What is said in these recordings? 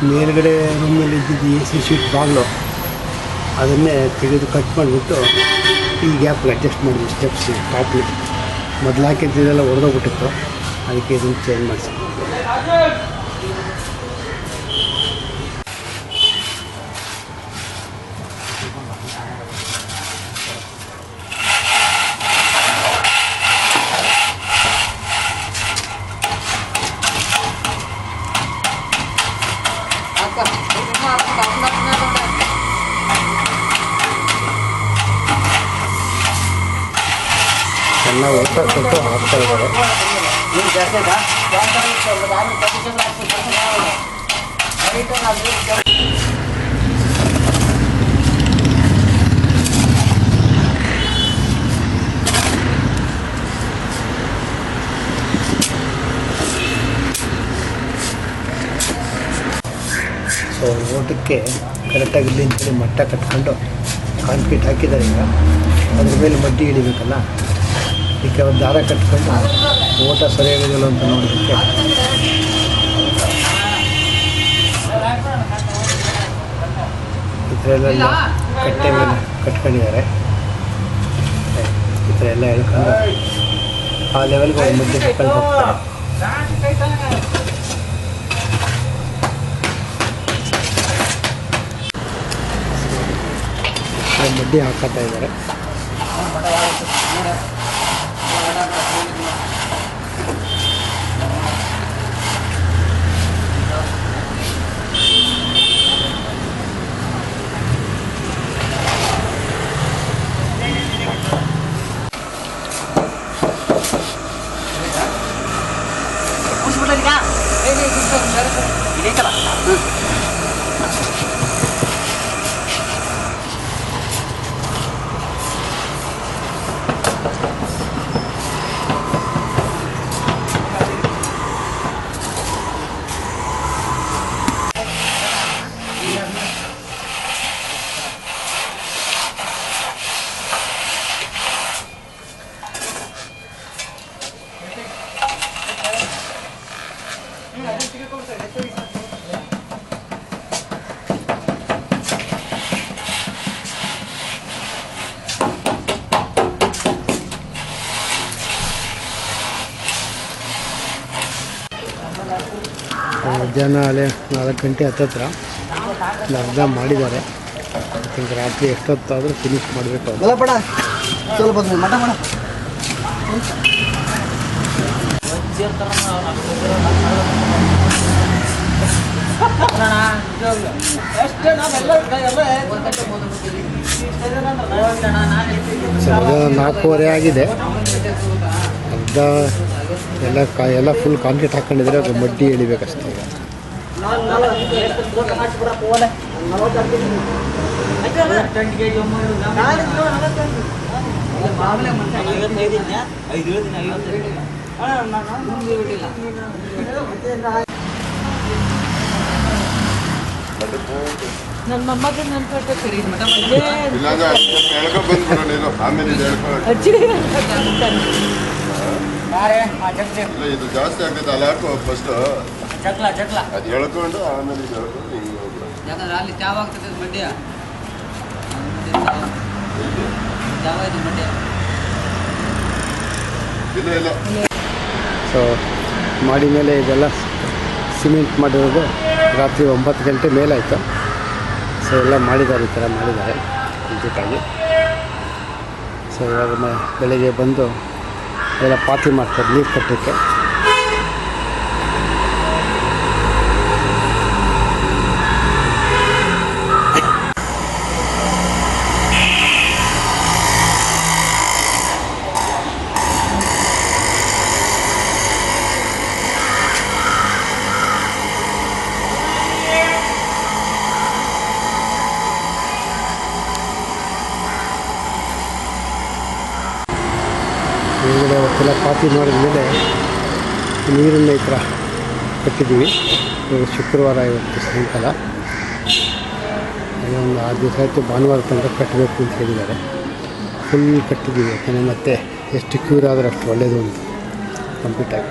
ಮೇಲ್ಗಡೆ ರೂಮಲ್ಲಿ ಇದ್ದಿದ್ದು AC ಶೀಟ್ ಬಾಗಿಲು ಅದನ್ನೇ ತೆಗೆದು ಕಟ್ ಮಾಡಿಬಿಟ್ಟು ಈ ಗ್ಯಾಪ್ಗೆ ಅಡ್ಜಸ್ಟ್ ಮಾಡಿದ್ವಿ ಸ್ಟೆಪ್ಸ್ ಟಾಪ್ಲಿ. ಮೊದಲು ಹಾಕಿದ್ದೆಲ್ಲ ಹೊಡೆದೋಗ್ಬಿಟ್ಟಿತ್ತು, ಅದಕ್ಕೆ ಇದನ್ನು ಚೇಂಜ್ ಮಾಡಿಸಿ. ಚೆನ್ನಾಗಿ ಊಟ ಸ್ವಲ್ಪ ಹಾಕ್ತಾ ಇದ್ದಾರೆ. ಸೊ ಊಟಕ್ಕೆ ಕರೆಕ್ಟಾಗಿ ಇಲ್ಲಿ ಅಂತೇಳಿ ಮಟ್ಟ ಕಟ್ಕೊಂಡು ಕಾಂಕ್ರೀಟ್ ಹಾಕಿದ್ದಾರೆ. ಈಗ ಅದ್ರ ಮೇಲೆ ಮಡ್ಡಿ ಹಿಡಿಬೇಕಲ್ಲ, ಇದಕ್ಕೆ ಒಂದು ದಾರ ಕಟ್ಕೊಂಡು ಊಟ ಸರಿಯಾಗೋದಿಲ್ಲ ಅಂತ ನೋಡೋದಕ್ಕೆ ಈ ಥರ ಎಲ್ಲ ಕಟ್ಟೆ ಮೇಲೆ ಕಟ್ಕೊಂಡಿದ್ದಾರೆ. ಈ ಥರ ಎಲ್ಲ ಹೇಳ್ಕೊಂಡು ಆ ಲೆವೆಲ್ಗೆ ಒಂದು ಮಡ್ಡಿ ಕಟ್ಕೊಂಡು ಹೋಗ್ತಾರೆ. ಮಡ್ಡಿ ಹಾಕ್ತಾ ಇದ್ದಾರೆ. ಮಧ್ಯಾಹ್ನ ಅಲ್ಲೇ 4 ಗಂಟೆ ಹತ್ತತ್ರ ಅರ್ಧ ಮಾಡಿದ್ದಾರೆ. ಯಾಕಂದ್ರೆ ರಾತ್ರಿ ಎಷ್ಟೊತ್ತಾದರೂ ಫಿನಿಷ್ ಮಾಡಬೇಕು. ಅರ್ಧ 4:15 ಆಗಿದೆ. ಅರ್ಧ ಎಲ್ಲ ಫುಲ್ ಕಾಂಕ್ರೀಟ್ ಹಾಕ್ಕೊಂಡಿದ್ರೆ ಅದು ಮಡ್ಡಿ ಎಳಿಬೇಕಷ್ಟೇ. ಈಗ ನನ್ನ ಮೊಮ್ಮಗ ನನ್ನ ಕಟ್ಟ ಖರೀದಿ ಇದು ಜಾಸ್ತಿ ಆಗುತ್ತೆ ಅಲ್ಲ ಫಸ್ಟ್ ಅದು ಹೇಳ್ಕೊಂಡು ಆಮೇಲೆ ಯಾಕಂದ್ರೆ ಅಲ್ಲಿ ತ್ಯಾವ ಆಗ್ತದೆ ಮಡ್ಯ ತ್ಯಾವ ಇದು ಮಡ್ಯ ಇಲ್ಲ. ಸೊ ಮಾಡಿ ಮೇಲೆ ಇದೆಲ್ಲ ಸಿಮೆಂಟ್ ಮಾಡಿರೋದು ರಾತ್ರಿ 9 ಗಂಟೆ ಮೇಲಾಯಿತು. ಸೊ ಎಲ್ಲ ಮಾಡಿದ್ದಾರೆ, ಈ ಥರ ಮಾಡಿದ್ದಾರೆ ಕಂಪ್ಲೀಟಾಗಿ. ಸೊ ಇವಾಗ ಬೆಳಗ್ಗೆ ಬಂದು ಎಲ್ಲ ಪಾತಿ ಮಾಡ್ತಾರೆ ನೀರು ಕಟ್ಟೋಕ್ಕೆ. ಹೊರಗಡೆ ಅವತ್ತೆಲ್ಲ ಪಾತಿ ಮಾಡಿದ ಮೇಲೆ ನೀರನ್ನು ಈ ಥರ ಕಟ್ಟಿದ್ದೀವಿ. ಇವಾಗ ಶುಕ್ರವಾರ ಇವತ್ತು ಸಾಯಂಕಾಲ ಒಂದು 6 ದಿವಸ ಆಯಿತು. ಭಾನುವಾರ ತನಕ ಕಟ್ಟಬೇಕು ಅಂತ ಹೇಳಿದ್ದಾರೆ. ಫುಲ್ ಕಟ್ಟಿದ್ದೀವಿ, ಯಾಕಂದರೆ ಮತ್ತೆ ಎಷ್ಟು ಕ್ಯೂರ್ ಆದರೆ ಅಷ್ಟು ಒಳ್ಳೆಯದು ಅಂತ ಕಂಪ್ಲೀಟಾಗಿ.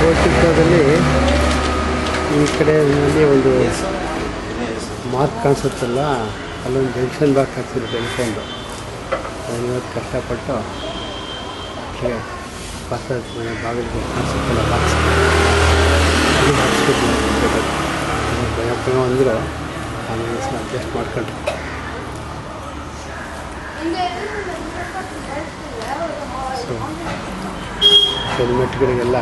ಪೋರ್ಟಿಕೋದಲ್ಲಿ ಈ ಕಡೆಯಲ್ಲಿ ಒಂದು ಮಾರ್ಕ್ ಕಾಣಿಸುತ್ತಲ್ಲ, ಅಲ್ಲೊಂದು ಜಂಕ್ಷನ್ ಬಾಕ್ಸ್ ಹಾಕ್ಸಿದ್ರು ಟೆಲಿಫೋನ್ದು. ಅದನ್ನು ಇವತ್ತು ಕಷ್ಟಪಟ್ಟು ಪಕ್ಕದ ಮನೆ ಬಾಗಿಲಿಗೆ ಕಾಣಿಸುತ್ತಲ್ಲ ಬಾಕ್ಸ್, ಅಲ್ಲಿ ಹಾಕ್ಸ್ಬಿಟ್ಟು ಭಯಪ್ಪ ಅಂದರು. ಆಮೇಲೆ ಅಡ್ಜಸ್ಟ್ ಮಾಡ್ಕೊಂಡ್ರು. ಸೊ ಹೆಲ್ಮೆಟ್ಗಳಿಗೆಲ್ಲ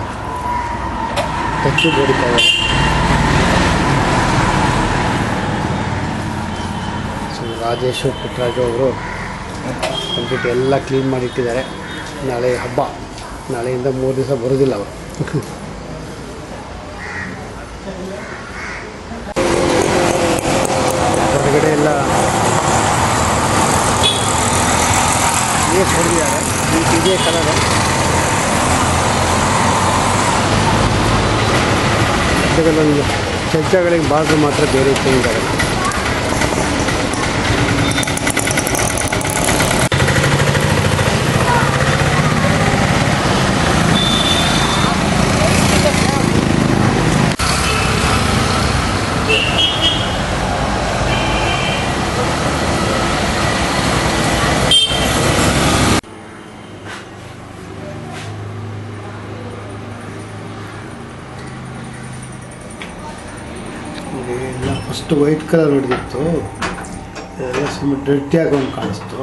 ಟಚ್ಚು ಬಡಿತಾವೆ. ಸೊ ರಾಜೇಶು ಪುಟ್ಟರಾಜು ಅವರು ಕಂಪ್ಲೀಟ್ ಎಲ್ಲ ಕ್ಲೀನ್ ಮಾಡಿಟ್ಟಿದ್ದಾರೆ. ನಾಳೆ ಹಬ್ಬ, ನಾಳೆಯಿಂದ 3 ದಿವಸ ಬರೋದಿಲ್ಲ ಅವರು. ಹೊರಗಡೆ ಎಲ್ಲ ಏಸ್ ಹೊಡೆದಿದ್ದಾರೆ. ಇದೇ ಕಲರ್ ಅದರಲ್ಲೊಂದು ಚರ್ಚೆಗಳಿಗೆ ಬಾರ್ಡ್ರು ಮಾತ್ರ ಬೇರೆ ಇಟ್ಟಿದ್ದಾರೆ. ಎಲ್ಲ ಫಸ್ಟ್ ವೈಟ್ ಕಲರ್ ಹೊಡೆದಿತ್ತು, ಎಲ್ಲ ಸುಮ್ಮನೆ ಡರ್ಟಿಯಾಗಿ ಒಂದು ಕಾಣಿಸ್ತು.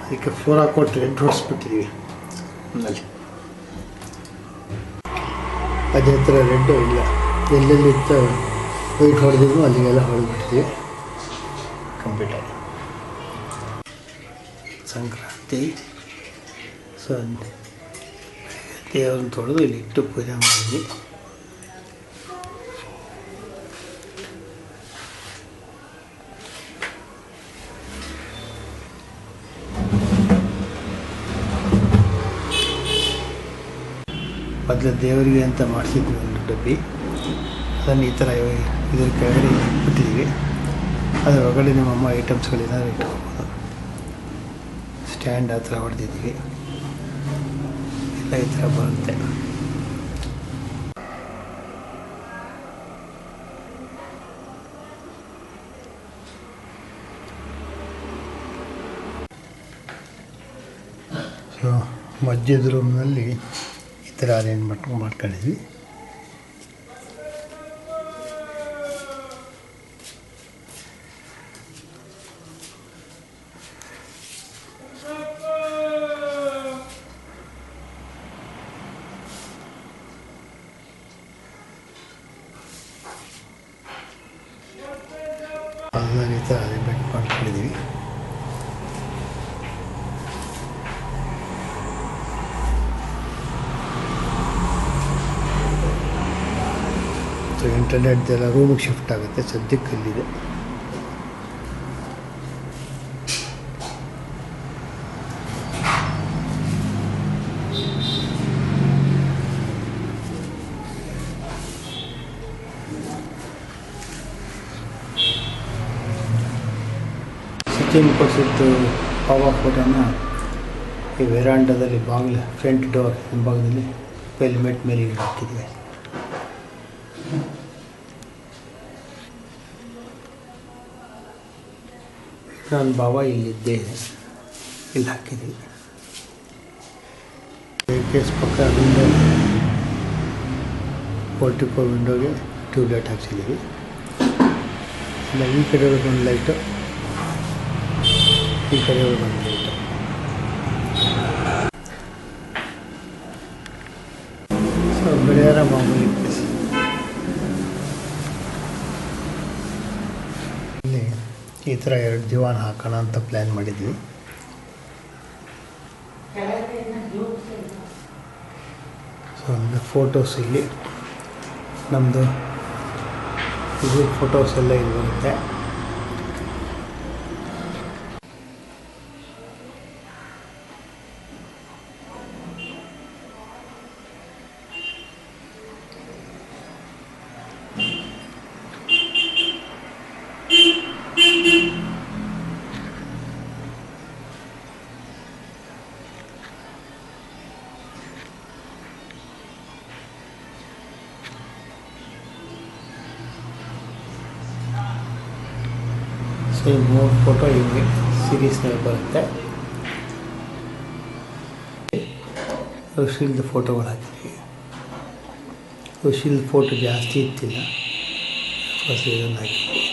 ಅದಕ್ಕೆ 4 ಹಾಕೊಟ್ಟು ರೆಡ್ ಹೊಡಿಸ್ಬಿಟ್ಟಿದ್ದೀವಿ. ಆಮೇಲೆ ಅದೇ ಥರ ರೆಡ್ಡು ಇಲ್ಲ, ಎಲ್ಲೆಲ್ಲಿತ್ತು ವೈಟ್ ಹೊಡೆದಿದ್ವು ಅಲ್ಲಿಗೆಲ್ಲ ಹೊಡೆದ್ಬಿಟ್ಟಿದ್ದೀವಿ ಕಂಪ್ಲೀಟಾಗಿ. ಸಂಕ್ರಾಂತಿ ಸೊ ದೇವ್ರನ್ನ ತೊಳೆದು ಇಲ್ಲಿ ಇಟ್ಟು ಪೂಜೆ ಮಾಡಿದ್ವಿ. ಮೊದಲು ದೇವರಿಗೆ ಅಂತ ಮಾಡಿಸಿದ್ವಿ ಒಂದು ಡಬ್ಬಿ, ಅದನ್ನು ಈ ಥರ ಇದ್ರ ಕೆಳಗಡೆ ಇಟ್ಬಿಟ್ಟಿದ್ದೀವಿ. ಅದರ ಒಳಗಡೆ ನಮ್ಮಮ್ಮ ಐಟಮ್ಸ್ಗಳೇನಾದ್ರು ಇಟ್ಕೋಬೋದು. ಸ್ಟ್ಯಾಂಡ್ ಆ ಥರ ಹೊಡೆದಿದ್ದೀವಿ, ಎಲ್ಲ ಈ ಥರ ಬರುತ್ತೆ. ಸೊ ಮಧ್ಯದ ರೂಮ್ನಲ್ಲಿ ಈ ಥರ ಅರೇಂಜ್ಮೆಂಟ್ ಮಾಡ್ಕೊಂಡಿದ್ವಿ. ಅದನ್ನ ಈ ಥರ ಅರೇಂಜ್ಮೆಂಟ್ ಮಾಡ್ಕೊಂಡಿದ್ದೀವಿ. ಸೊ ಇಂಟರ್ನೆಟ್ದೆಲ್ಲ ರೂಮಿಗೆ ಶಿಫ್ಟ್ ಆಗುತ್ತೆ, ಸದ್ಯಕ್ಕೆ ಇಲ್ಲಿದೆ. ಸಚಿನ್ ಕೊಡಿಸಿದ್ದು ಪಾವ ಫೋಟೋನ ಈ ವೆರಾಂಡದಲ್ಲಿ ಬಾಗಿಲು ಫ್ರಂಟ್ ಡೋರ್ ಹಿಂಭಾಗದಲ್ಲಿ ಹೆಲ್ಮೆಟ್ ಮೇಲೆ ಹಾಕಿದ್ವಿ. ನಾನು ಬಾಬಾ ಇಲ್ಲಿದ್ದೆ, ಇಲ್ಲಿ ಹಾಕಿದ್ವಿ. ಕೇಸ್ ಪಕ್ಕ ವಿಂಡೋ, ಪೋರ್ಟಿಕೋ ವಿಂಡೋಗೆ ಟ್ಯೂಬ್ಲೈಟ್ ಹಾಕ್ಸಿದ್ದೀವಿ. ಇಲ್ಲ ಈ ಕಡೆ ಒಂದು ಲೈಟು, ಈ ಕಡೆ ಒಂದು ಲೈಟು. ಸೊ ಗಡಿಯಾರ ಮಾಮೂಲಿ ಪ್ಲೇಸ್. ಇಲ್ಲಿ ಈ ಥರ 2 ದಿವಾನ್ ಹಾಕೋಣ ಅಂತ ಪ್ಲ್ಯಾನ್ ಮಾಡಿದ್ವಿ. ಸೊ ಒಂದು ಫೋಟೋಸ್ ಇಲ್ಲಿ ನಮ್ಮದು ಇದು ಫೋಟೋಸ್ ಎಲ್ಲ ಇಲ್ಲಿ ಬರುತ್ತೆ. ಸೊ ಈ 3 ಫೋಟೋ ಹಿಂಗೆ ಸೀರೀಸ್ನಲ್ಲಿ ಬರುತ್ತೆ. ಋಷಿಲ್ದು ಫೋಟೋಗಳು ಹಾಕಿದ್ವಿ. ಋಷಿಲ್ದು ಫೋಟೋ ಜಾಸ್ತಿ ಇತ್ತಿಲ್ಲ, ಫಸ್ಟ್ ಇದನ್ನು ಹಾಕಿದ್ವಿ.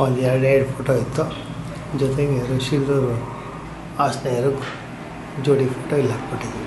ಒಂದು 2 ಫೋಟೋ ಇತ್ತು, ಜೊತೆಗೆ ಋಷಿಲ್ದು ಆ ಸ್ನೇಹಿತರು ಜೋಡಿ ಫೋಟೋ ಇಲ್ಲಿ ಹಾಕ್ಬಿಟ್ಟಿದ್ವಿ.